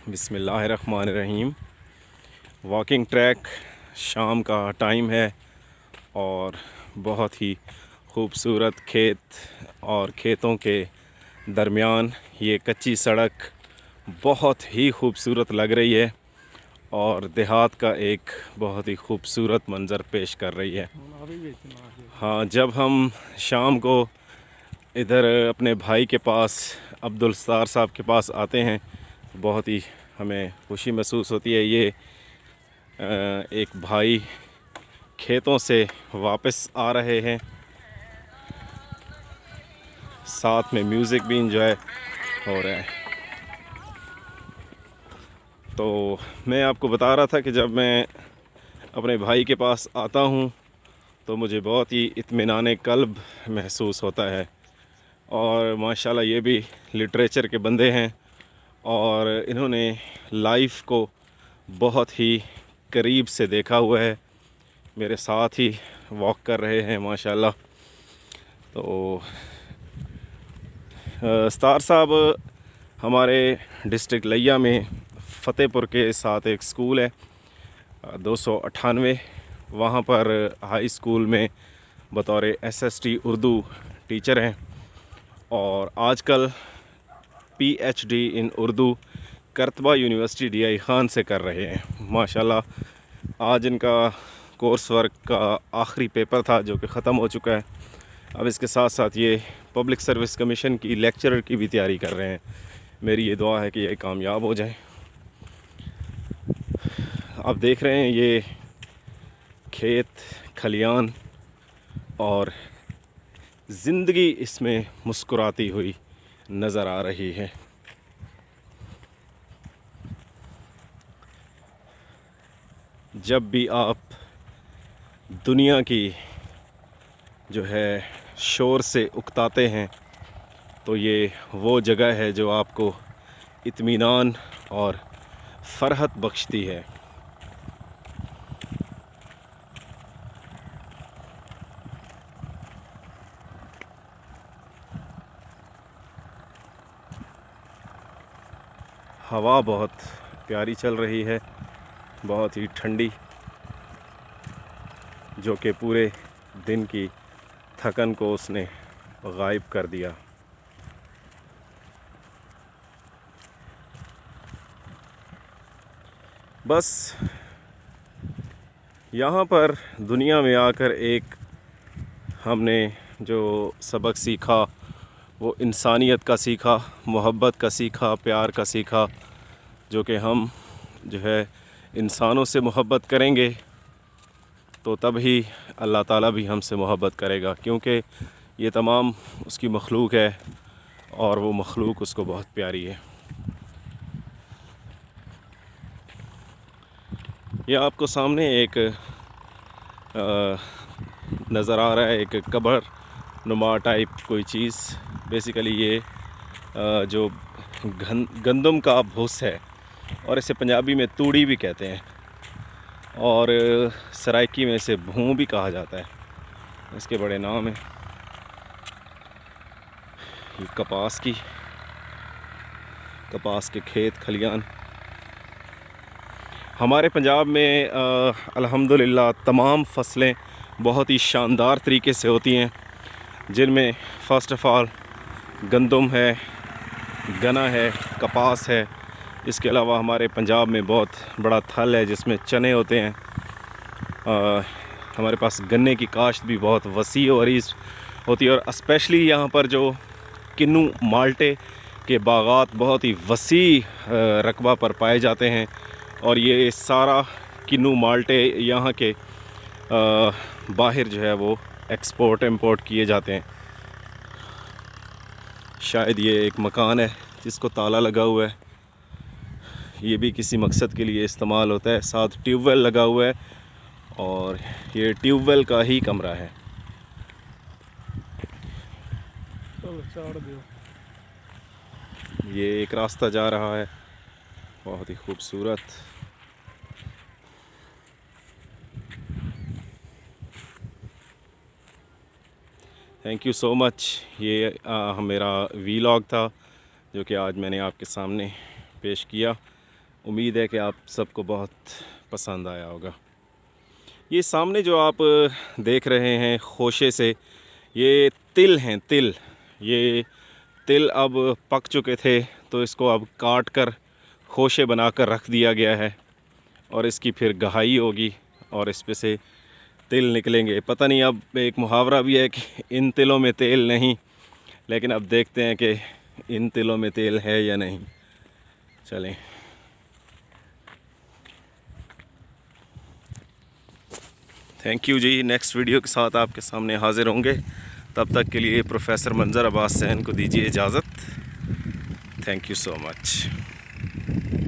बिस्मिल्लाहिर्रहमानिर्रहीम। Walking track, शाम का टाइम है और बहुत ही खूबसूरत खेत और खेतों के दरमियान ये कच्ची सड़क बहुत ही खूबसूरत लग रही है और देहात का एक बहुत ही खूबसूरत मंज़र पेश कर रही है। हाँ, जब हम शाम को इधर अपने भाई के पास, अब्दुल सत्तार साहब के पास आते हैं, बहुत ही हमें खुशी महसूस होती है। ये एक भाई खेतों से वापस आ रहे हैं, साथ में म्यूज़िक भी इंजॉय हो रहा है। तो मैं आपको बता रहा था कि जब मैं अपने भाई के पास आता हूँ तो मुझे बहुत ही इत्मीनान क़ल्ब महसूस होता है। और माशाल्लाह ये भी लिटरेचर के बंदे हैं और इन्होंने लाइफ को बहुत ही करीब से देखा हुआ है, मेरे साथ ही वॉक कर रहे हैं माशाल्लाह। तो सत्तार साहब हमारे डिस्ट्रिक्ट लिया में फ़तेहपुर के साथ एक स्कूल है 298, वहाँ पर हाई स्कूल में बतौर एसएसटी उर्दू टीचर हैं और आजकल PhD in Urdu Qurtuba university DI Khan से कर रहे हैं माशाल्लाह। आज इनका कोर्स वर्क का आखिरी पेपर था जो कि ख़त्म हो चुका है। अब इसके साथ साथ ये पब्लिक सर्विस कमीशन की लेक्चरर की भी तैयारी कर रहे हैं। मेरी ये दुआ है कि ये कामयाब हो जाए। आप देख रहे हैं ये खेत खलियान और ज़िंदगी इसमें मुस्कुराती हुई नज़र आ रही है। जब भी आप दुनिया की जो है शोर से उकताते हैं तो ये वो जगह है जो आपको इत्मीनान और फ़रहत बख्शती है। हवा बहुत प्यारी चल रही है, बहुत ही ठंडी, जो कि पूरे दिन की थकन को उसने गायब कर दिया। बस यहाँ पर दुनिया में आकर एक हमने जो सबक सीखा वो इंसानियत का सीखा, मोहब्बत का सीखा, प्यार का सीखा, जो कि हम जो है इंसानों से मोहब्बत करेंगे तो तब ही अल्लाह ताला भी हमसे मोहब्बत करेगा, क्योंकि ये तमाम उसकी मखलूक है और वो मखलूक उसको बहुत प्यारी है। ये आपको सामने एक नज़र आ रहा है, एक कब्र नुमा टाइप कोई चीज़। बेसिकली ये जो गंदम का भूस है और इसे पंजाबी में तूड़ी भी कहते हैं और सराइकी में इसे भूं भी कहा जाता है, इसके बड़े नाम हैं। ये कपास के खेत खलियान। हमारे पंजाब में अल्हम्दुलिल्लाह तमाम फसलें बहुत ही शानदार तरीके से होती हैं, जिनमें फ़र्स्ट ऑफ़ ऑल गंदम है, गन्ना है, कपास है। इसके अलावा हमारे पंजाब में बहुत बड़ा थल है जिसमें चने होते हैं। हमारे पास गन्ने की काश्त भी बहुत वसी और अरीज़ होती है और स्पेशली यहाँ पर जो किन्नू माल्टे के बागात बहुत ही वसी रकबा पर पाए जाते हैं और ये सारा किन्नू माल्टे यहाँ के बाहर जो है वो एक्सपोर्ट इंपोर्ट किए जाते हैं। शायद ये एक मकान है जिसको ताला लगा हुआ है, ये भी किसी मकसद के लिए इस्तेमाल होता है। साथ ट्यूबवेल लगा हुआ है और ये ट्यूबवेल का ही कमरा है। ये एक रास्ता जा रहा है, बहुत ही खूबसूरत। Thank you so much. ये मेरा वीलॉग था जो कि आज मैंने आपके सामने पेश किया। उम्मीद है कि आप सबको बहुत पसंद आया होगा। ये सामने जो आप देख रहे हैं खोशे से, ये तिल हैं, तिल। ये तिल अब पक चुके थे तो इसको अब काट कर खोशे बनाकर रख दिया गया है और इसकी फिर गहाई होगी और इस पे से तिल निकलेंगे। पता नहीं, अब एक मुहावरा भी है कि इन तिलों में तेल नहीं, लेकिन अब देखते हैं कि इन तिलों में तेल है या नहीं। चलें। Thank you ji. Next video के साथ आपके सामने हाज़िर होंगे। तब तक के लिए प्रोफेसर मंजर अब्बास सैन को दीजिए इजाज़त। Thank you so much.